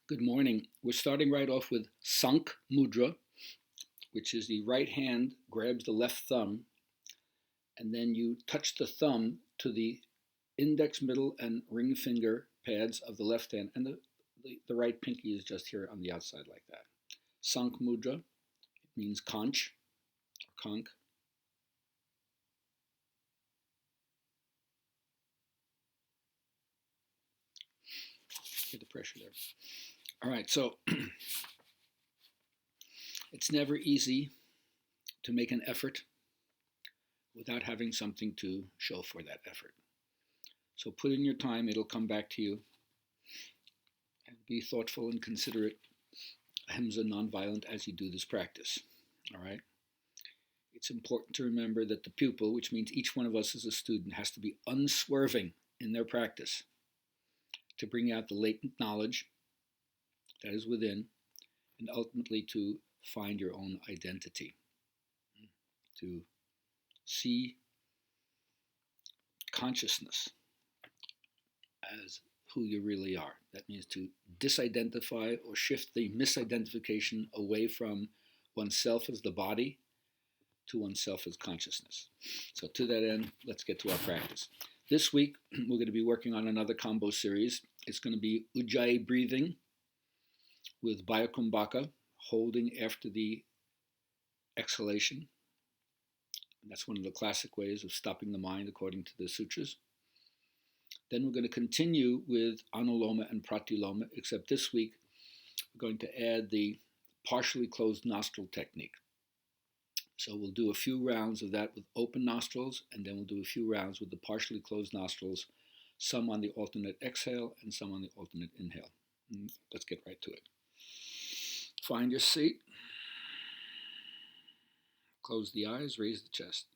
Good morning. We're starting right off with Sank Mudra, which is the right hand grabs the left thumb, and then you touch the thumb to the index, middle, and ring finger pads of the left hand, and the right pinky is just here on the outside like that. Sank Mudra, it means conch or conch. Get the pressure there. All right, so it's never easy to make an effort without having something to show for that effort. So put in your time, it'll come back to you. And be thoughtful and considerate, ahimsa, nonviolent, as you do this practice. All right? It's important to remember that the pupil, which means each one of us as a student, has to be unswerving in their practice to bring out the latent knowledge that is within and ultimately to find your own identity, to see consciousness as who you really are. That means to disidentify or shift the misidentification away from oneself as the body to oneself as consciousness. So to that end, let's get to our practice. This week, we're going to be working on another combo series. It's going to be Ujjayi breathing with Bhayakumbhaka, holding after the exhalation. And that's one of the classic ways of stopping the mind according to the sutras. Then we're going to continue with Anuloma and Pratiloma, except this week we're going to add the partially closed nostril technique. So we'll do a few rounds of that with open nostrils, and then we'll do a few rounds with the partially closed nostrils, some on the alternate exhale and some on the alternate inhale. Let's get right to it. Find your seat. Close the eyes, raise the chest.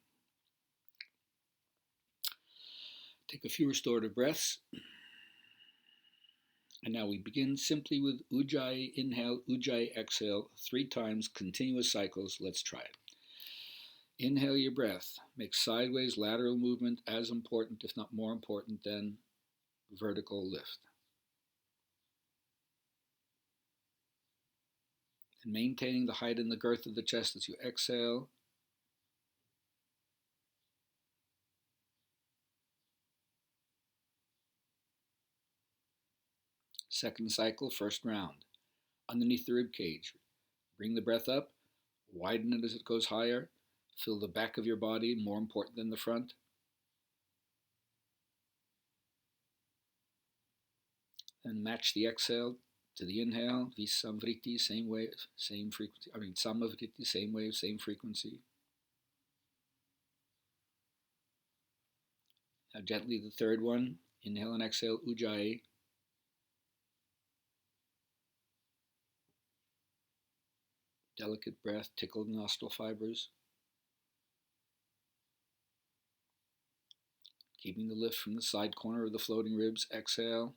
Take a few restorative breaths. And now we begin simply with Ujjayi inhale, Ujjayi exhale, 3 times, continuous cycles. Let's try it. Inhale your breath. Make sideways lateral movement as important, if not more important, than vertical lift. And maintaining the height and the girth of the chest as you exhale. Second cycle, first round. Underneath the rib cage. Bring the breath up, widen it as it goes higher. Fill the back of your body, more important than the front. And match the exhale to the inhale. Visamvriti, same wave, same frequency. Samavriti, same wave, same frequency. Now gently the third one. Inhale and exhale, Ujjayi. Delicate breath, tickle the nostril fibers. Keeping the lift from the side corner of the floating ribs. Exhale.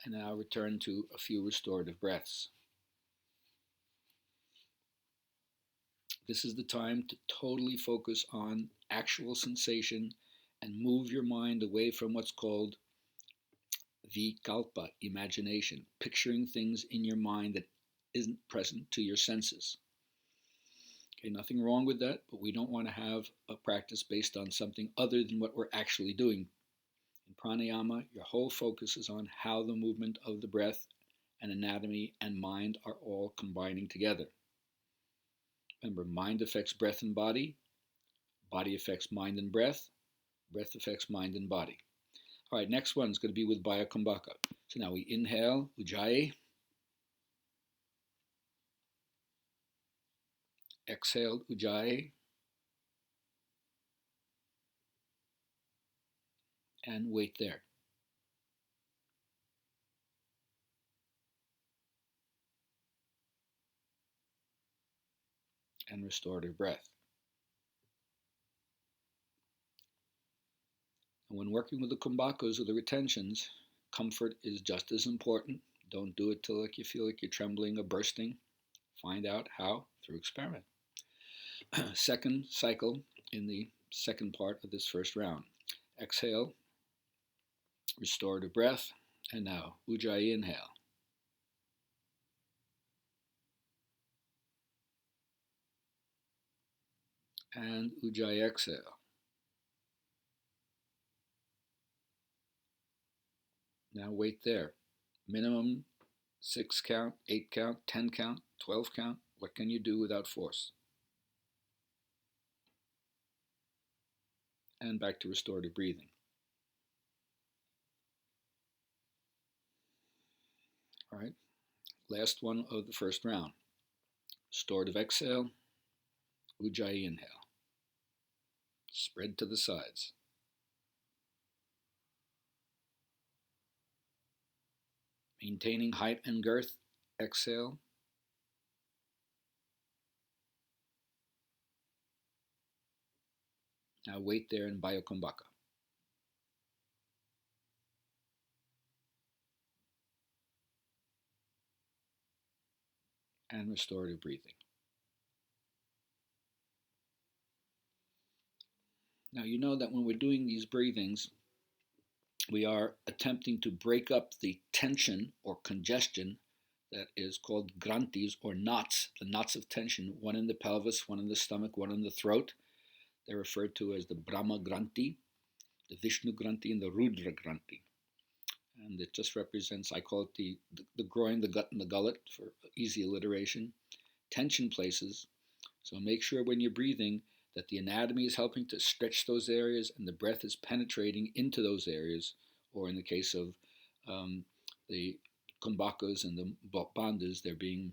And now return to a few restorative breaths. This is the time to totally focus on actual sensation and move your mind away from what's called vikalpa, imagination, picturing things in your mind that isn't present to your senses. Okay, nothing wrong with that, but we don't want to have a practice based on something other than what we're actually doing. In pranayama, your whole focus is on how the movement of the breath and anatomy and mind are all combining together. Remember, mind affects breath and body affects mind and breath affects mind and body. All right, next one's going to be with Bhayakumbhaka. So now we inhale, Ujjayi. Exhale, Ujjayi. And wait there. And restorative breath. And when working with the kumbhakas or the retentions, comfort is just as important. Don't do it till you feel like you're trembling or bursting. Find out how through experiment. Second cycle in the second part of this first round. Exhale, restorative breath. And now, Ujjayi inhale. And Ujjayi exhale. Now wait there. Minimum 6 count, 8 count, 10 count, 12 count. What can you do without force? And back to restorative breathing. All right, last one of the first round. Restorative exhale, Ujjayi inhale. Spread to the sides. Maintaining height and girth, exhale. Now wait there in Bayokumbhaka. And restorative breathing. Now you know that when we're doing these breathings, we are attempting to break up the tension or congestion that is called granthis or knots, the knots of tension, one in the pelvis, one in the stomach, one in the throat. They're referred to as the Brahma Granthi, the Vishnu Granthi, and the Rudra Granthi. And it just represents, I call it the groin, the gut, and the gullet for easy alliteration. Tension places. So make sure when you're breathing that the anatomy is helping to stretch those areas and the breath is penetrating into those areas, or in the case of the kumbhakas and the bandhas, they're being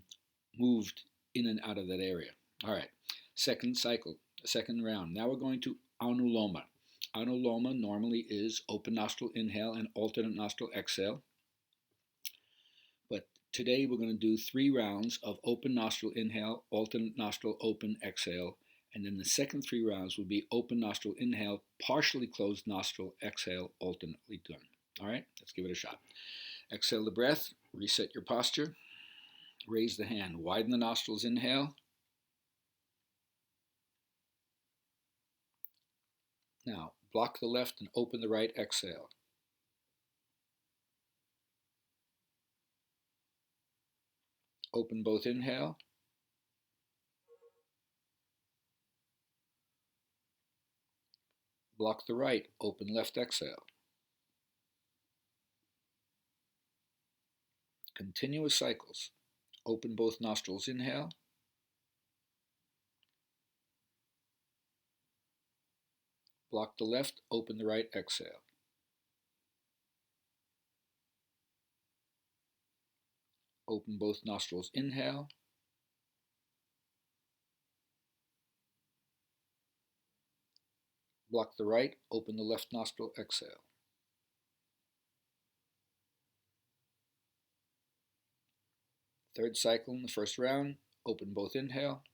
moved in and out of that area. All right, second cycle, second round. Now we're going to Anuloma. Anuloma normally is open nostril inhale and alternate nostril exhale. But today we're going to do 3 rounds of open nostril inhale, alternate nostril open exhale, and then the second 3 rounds will be open nostril inhale, partially closed nostril exhale, alternately done. All right, let's give it a shot. Exhale the breath, reset your posture, raise the hand, widen the nostrils, inhale. Now block the left and open the right, exhale. Open both, inhale. Block the right, open left, exhale. Continuous cycles. Open both nostrils, inhale. Block the left, open the right, exhale. Open both nostrils, inhale. Block the right, open the left nostril, exhale. Third cycle in the first round, open both, inhale.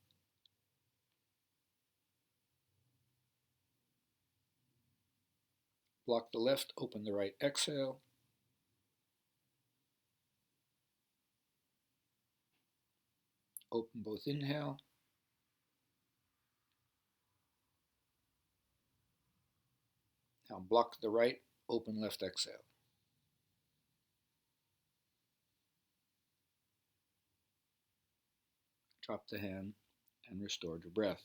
Block the left, open the right, exhale. Open both, inhale. Now block the right, open left, exhale. Drop the hand and restore to breath.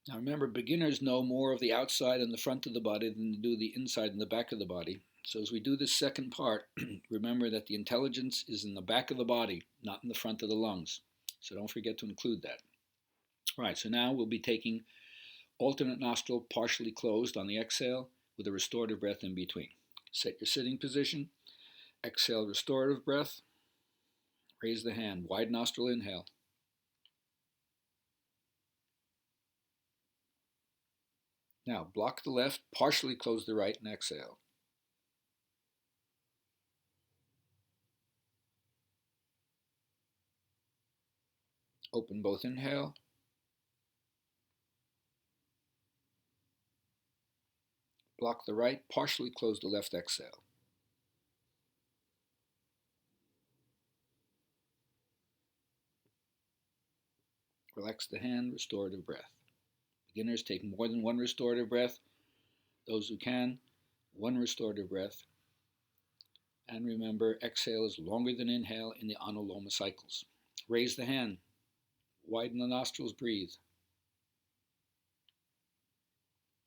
Now remember, beginners know more of the outside and the front of the body than they do the inside and the back of the body. So as we do this second part, remember that the intelligence is in the back of the body, not in the front of the lungs. So don't forget to include that. All right, so now we'll be taking alternate nostril partially closed on the exhale with a restorative breath in between. Set your sitting position. Exhale, restorative breath. Raise the hand. Wide nostril inhale. Now block the left, partially close the right, and exhale. Open both, inhale. Block the right, partially close the left, exhale. Relax the hand, restorative breath. Beginners take more than one restorative breath. Those who can, one restorative breath. And remember, exhale is longer than inhale in the Anuloma cycles. Raise the hand, widen the nostrils, breathe.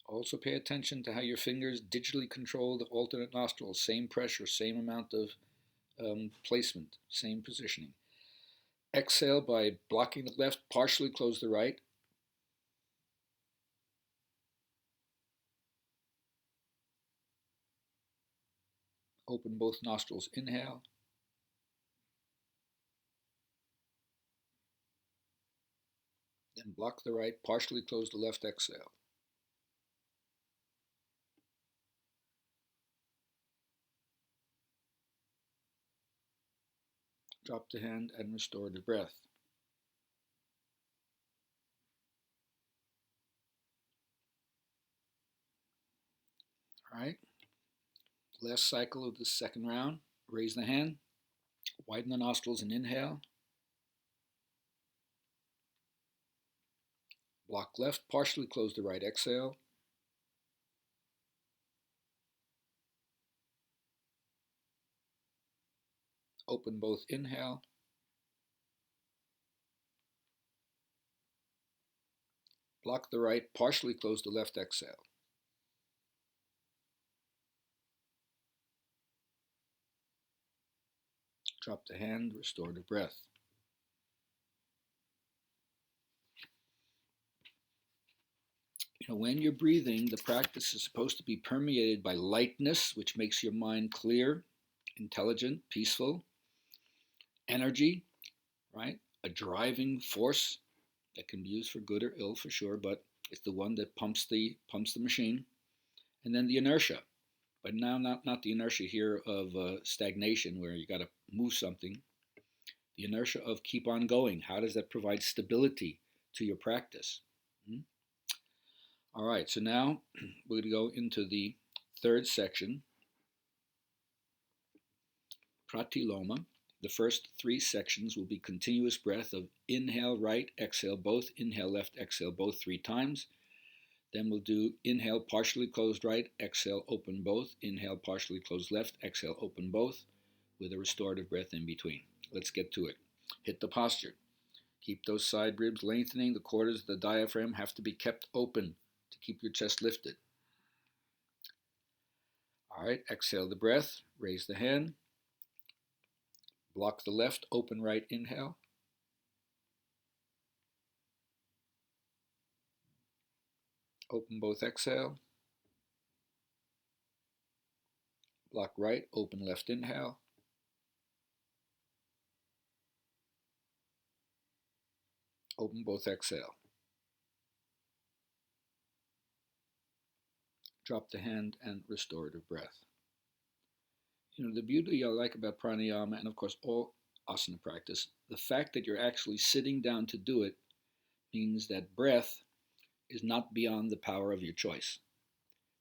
Also pay attention to how your fingers digitally control the alternate nostrils. Same pressure, same amount of placement, same positioning. Exhale by blocking the left, partially close the right. Open both nostrils, inhale. Then block the right, partially close the left, exhale. Drop the hand and restore the breath. All right. Last cycle of the second round. Raise the hand, widen the nostrils and inhale. Block left, partially close the right, exhale. Open both, inhale. Block the right, partially close the left, exhale. Drop the hand, restore the breath. When you're breathing, the practice is supposed to be permeated by lightness, which makes your mind clear, intelligent, peaceful, energy, right? A driving force that can be used for good or ill for sure, but it's the one that pumps the machine. And then the inertia, but now not the inertia here of stagnation where you got to move something. The inertia of keep on going. How does that provide stability to your practice? All right, so now we're going to go into the third section, Pratiloma. The first three sections will be continuous breath of inhale right, exhale both, inhale left, exhale both 3 times. Then we'll do inhale partially closed right, exhale open both, inhale partially closed left, exhale open both, with a restorative breath in between. Let's get to it. Hit the posture. Keep those side ribs lengthening. The quarters of the diaphragm have to be kept open to keep your chest lifted. All right, exhale the breath, raise the hand, block the left, open right, inhale. Open both, exhale. Block right, open left, inhale. Open both, exhale. Drop the hand and restorative breath. The beauty I like about pranayama, and of course all asana practice, the fact that you're actually sitting down to do it means that breath is not beyond the power of your choice.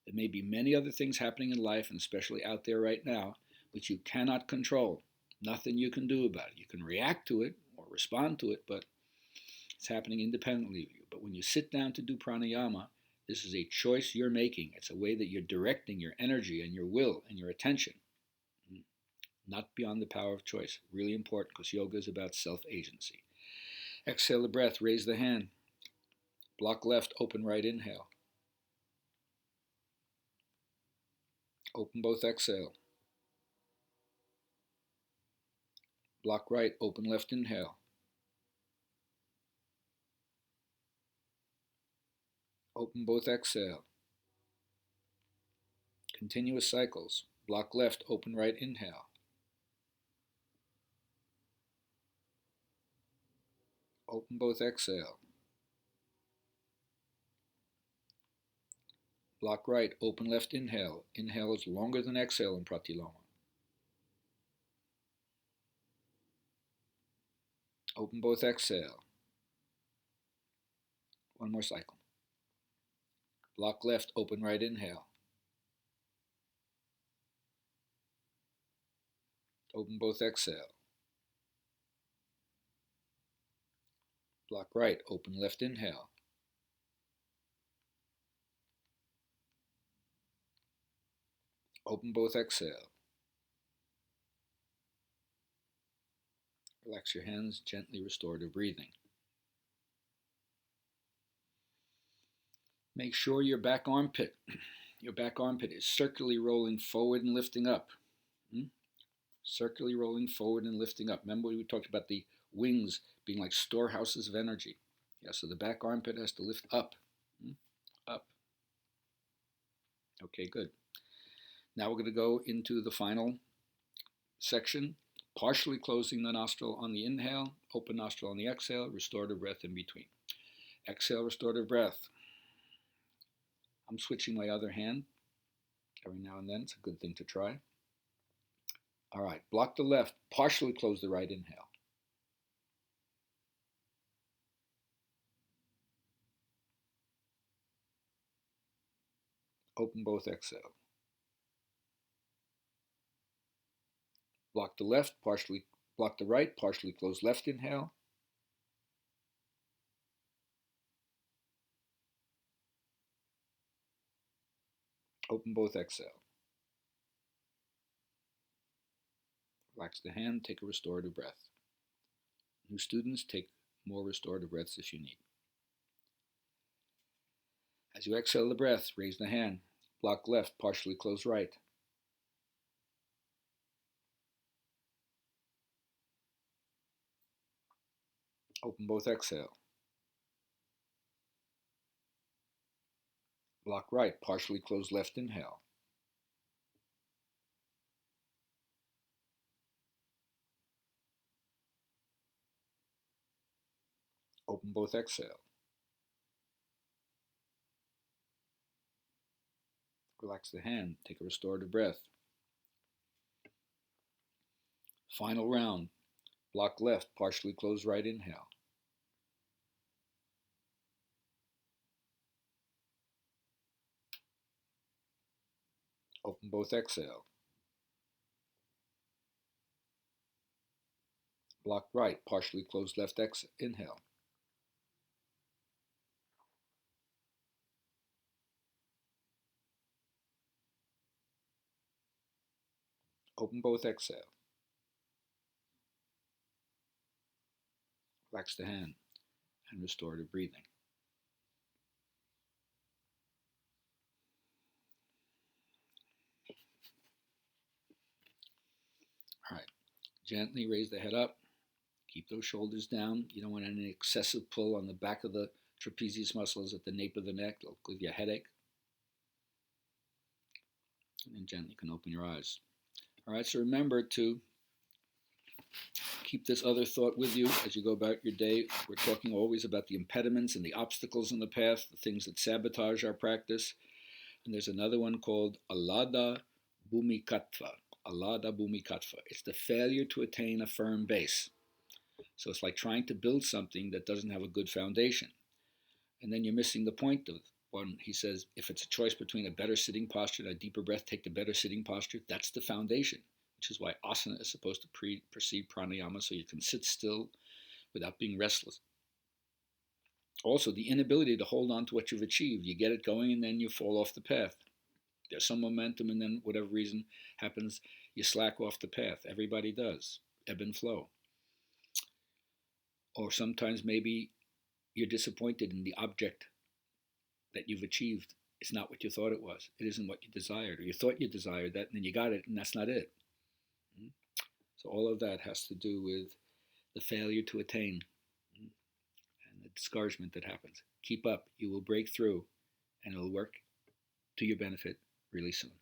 There may be many other things happening in life, and especially out there right now, which you cannot control. Nothing you can do about it. You can react to it or respond to it, but it's happening independently of you. But when you sit down to do pranayama, this is a choice you're making. It's a way that you're directing your energy and your will and your attention. Not beyond the power of choice. Really important because yoga is about self-agency. Exhale the breath, raise the hand. Block left, open right, inhale. Open both, exhale. Block right, open left, inhale. Open both, exhale. Continuous cycles. Block left, open right, inhale. Open both, exhale. Block right, open left, inhale. Inhale is longer than exhale in Pratiloma. Open both, exhale. One more cycle. Block left, open right, inhale. Open both, exhale. Block right, open left, inhale. Open both, exhale. Relax your hands, gently restorative breathing. Make sure your back armpit is circularly rolling forward and lifting up. Circularly rolling forward and lifting up. Remember we talked about the wings being like storehouses of energy. Yeah, so the back armpit has to lift up. Up. Okay, good. Now we're going to go into the final section, partially closing the nostril on the inhale, open nostril on the exhale, restorative breath in between. Exhale, restorative breath. I'm switching my other hand every now and then. It's a good thing to try. All right, block the left, partially close the right inhale. Open both, exhale. Block the left, block the right, partially close left inhale. Open both, exhale. Relax the hand, take a restorative breath. New students, take more restorative breaths if you need. As you exhale the breath, raise the hand. Block left, partially close right. Open both, exhale. Block right, partially close left inhale. Open both, exhale. Relax the hand, take a restorative breath. Final round. Block left, partially close right inhale. Open both, exhale. Block right, partially close left inhale. Open both, exhale. Relax the hand and restorative breathing. All right, gently raise the head up. Keep those shoulders down. You don't want any excessive pull on the back of the trapezius muscles at the nape of the neck. It'll give you a headache. And then gently you can open your eyes. All right, so remember to keep this other thought with you as you go about your day. We're talking always about the impediments and the obstacles in the path, the things that sabotage our practice. And there's another one called Alada Bhumikatva. Alada Bhumikatva. It's the failure to attain a firm base. So it's like trying to build something that doesn't have a good foundation. And then you're missing the point of when he says, if it's a choice between a better sitting posture and a deeper breath, take the better sitting posture. That's the foundation, which is why asana is supposed to precede pranayama, so you can sit still without being restless. Also, the inability to hold on to what you've achieved. You get it going and then you fall off the path. There's some momentum and then whatever reason happens, you slack off the path. Everybody does. Ebb and flow. Or sometimes maybe you're disappointed in the object that you've achieved. It's not what you thought it was. It isn't what you desired. Or you thought you desired that and then you got it and that's not it. So all of that has to do with the failure to attain and the discouragement that happens. Keep up. You will break through and it'll work to your benefit really soon.